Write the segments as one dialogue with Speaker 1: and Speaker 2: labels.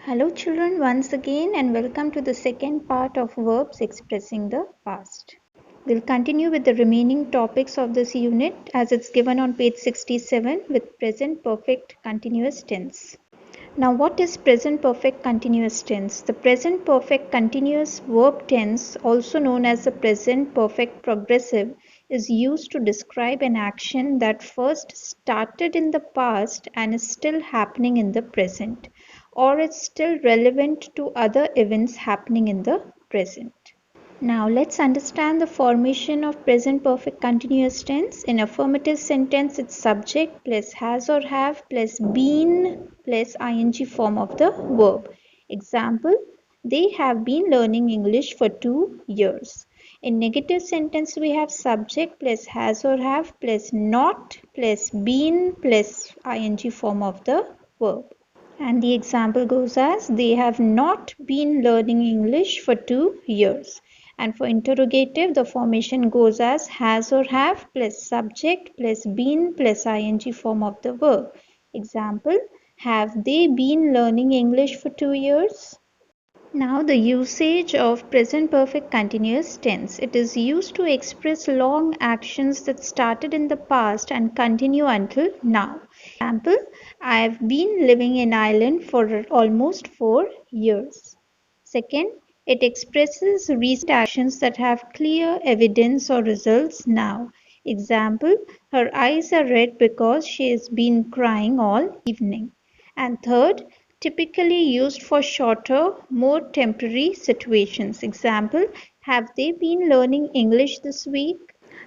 Speaker 1: Hello children, once again and welcome to the second part of verbs expressing the past. We'll continue with the remaining topics of this unit as it's given on page 67 with present perfect continuous tense. Now what is present perfect continuous tense? The present perfect continuous verb tense, also known as the present perfect progressive, is used to describe an action that first started in the past and is still happening in the present, or is still relevant to other events happening in the present. Now let's understand the formation of present perfect continuous tense. In affirmative sentence, it's subject plus has or have plus been plus ing form of the verb. Example, they have been learning English for 2 years. In negative sentence, we have subject plus has or have plus not plus been plus ing form of the verb. And the example goes as, they have not been learning English for 2 years. And for interrogative, the formation goes as has or have plus subject plus been plus ing form of the verb. Example, have they been learning English for 2 years? Now the usage of present perfect continuous tense. It is used to express long actions that started in the past and continue until now. Example, I have been living in Ireland for almost 4 years. Second, it expresses recent actions that have clear evidence or results now. Example, her eyes are red because she has been crying all evening. And third, typically used for shorter, more temporary situations. Example, have they been learning English this week?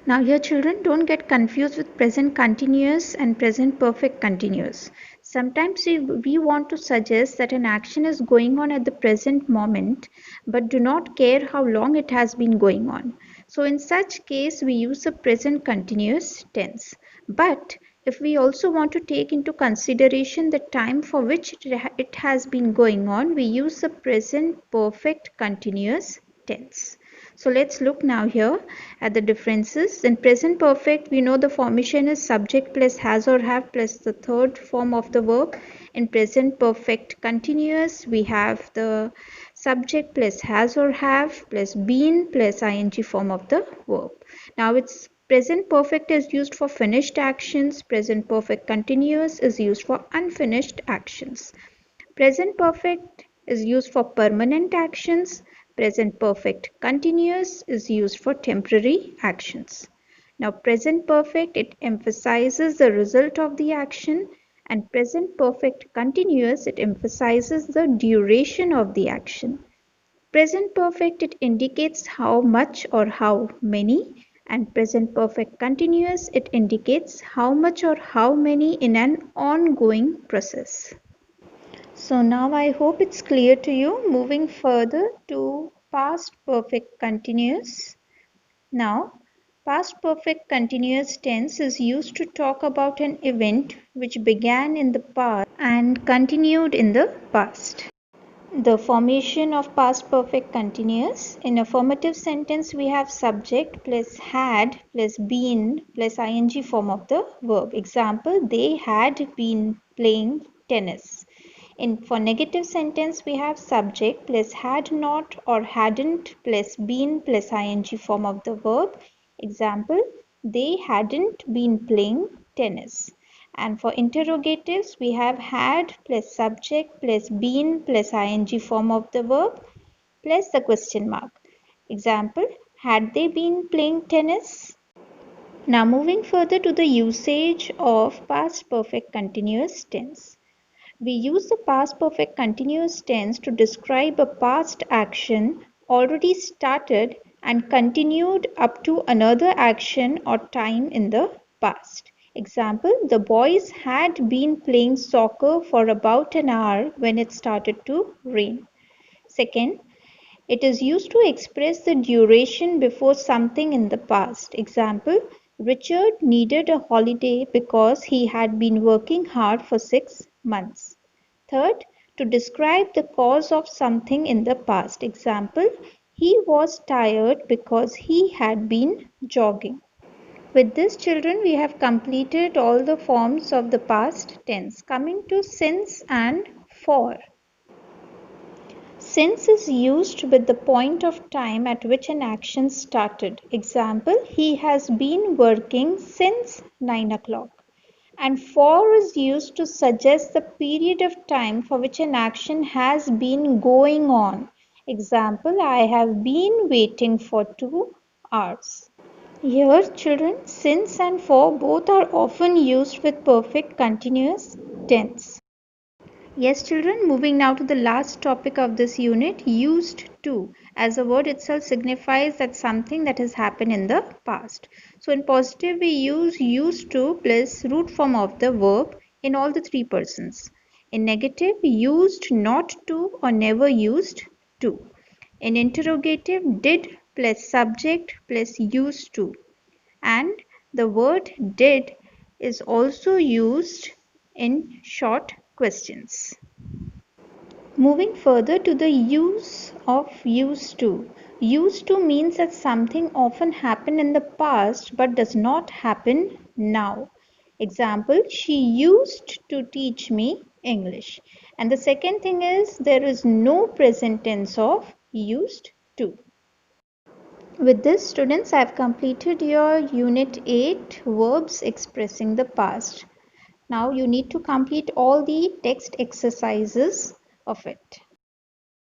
Speaker 1: Now here children, don't get confused with present continuous and present perfect continuous. Sometimes we want to suggest that an action is going on at the present moment but do not care how long it has been going on. So in such case we use the present continuous tense. But if we also want to take into consideration the time for which it has been going on, we use the present perfect continuous tense. So let's look now here at the differences. In present perfect, we know the formation is subject plus has or have plus the third form of the verb. In present perfect continuous, we have the subject plus has or have plus been plus ing form of the verb. Now it's present perfect is used for finished actions. Present perfect continuous is used for unfinished actions. Present perfect is used for permanent actions. Present perfect continuous is used for temporary actions. Now present perfect, it emphasizes the result of the action, and present perfect continuous, it emphasizes the duration of the action. Present perfect, it indicates how much or how many, and present perfect continuous, it indicates how much or how many in an ongoing process. So now I hope it's clear to you. Moving further to past perfect continuous. Now, past perfect continuous tense is used to talk about an event which began in the past and continued in the past. The formation of past perfect continuous. In affirmative sentence, we have subject plus had plus been plus ing form of the verb. Example, they had been playing tennis. For negative sentence, we have subject plus had not or hadn't plus been plus ing form of the verb. Example, they hadn't been playing tennis. And for interrogatives, we have had plus subject plus been plus ing form of the verb plus the question mark. Example, had they been playing tennis? Now moving further to the usage of past perfect continuous tense. We use the past perfect continuous tense to describe a past action already started and continued up to another action or time in the past. Example, the boys had been playing soccer for about an hour when it started to rain. Second, it is used to express the duration before something in the past. Example, Richard needed a holiday because he had been working hard for 6 months. Third, to describe the cause of something in the past. Example, he was tired because he had been jogging. With this children, we have completed all the forms of the past tense. Coming to since and for. Since is used with the point of time at which an action started. Example, he has been working since 9 o'clock. And for is used to suggest the period of time for which an action has been going on. Example, I have been waiting for 2 hours. Here, children, since and for both are often used with perfect continuous tense. Yes, children, moving now to the last topic of this unit, used to, as the word itself signifies that something that has happened in the past. So in positive, we use used to plus root form of the verb in all the three persons. In negative, used not to or never used to. In interrogative, did plus subject plus used to. And the word did is also used in short questions. Moving further to the use of used to. Used to means that something often happened in the past but does not happen now. Example, she used to teach me English. And the second thing is there is no present tense of used to. With this, students, I have completed your Unit 8 verbs expressing the past. Now you need to complete all the text exercises of it.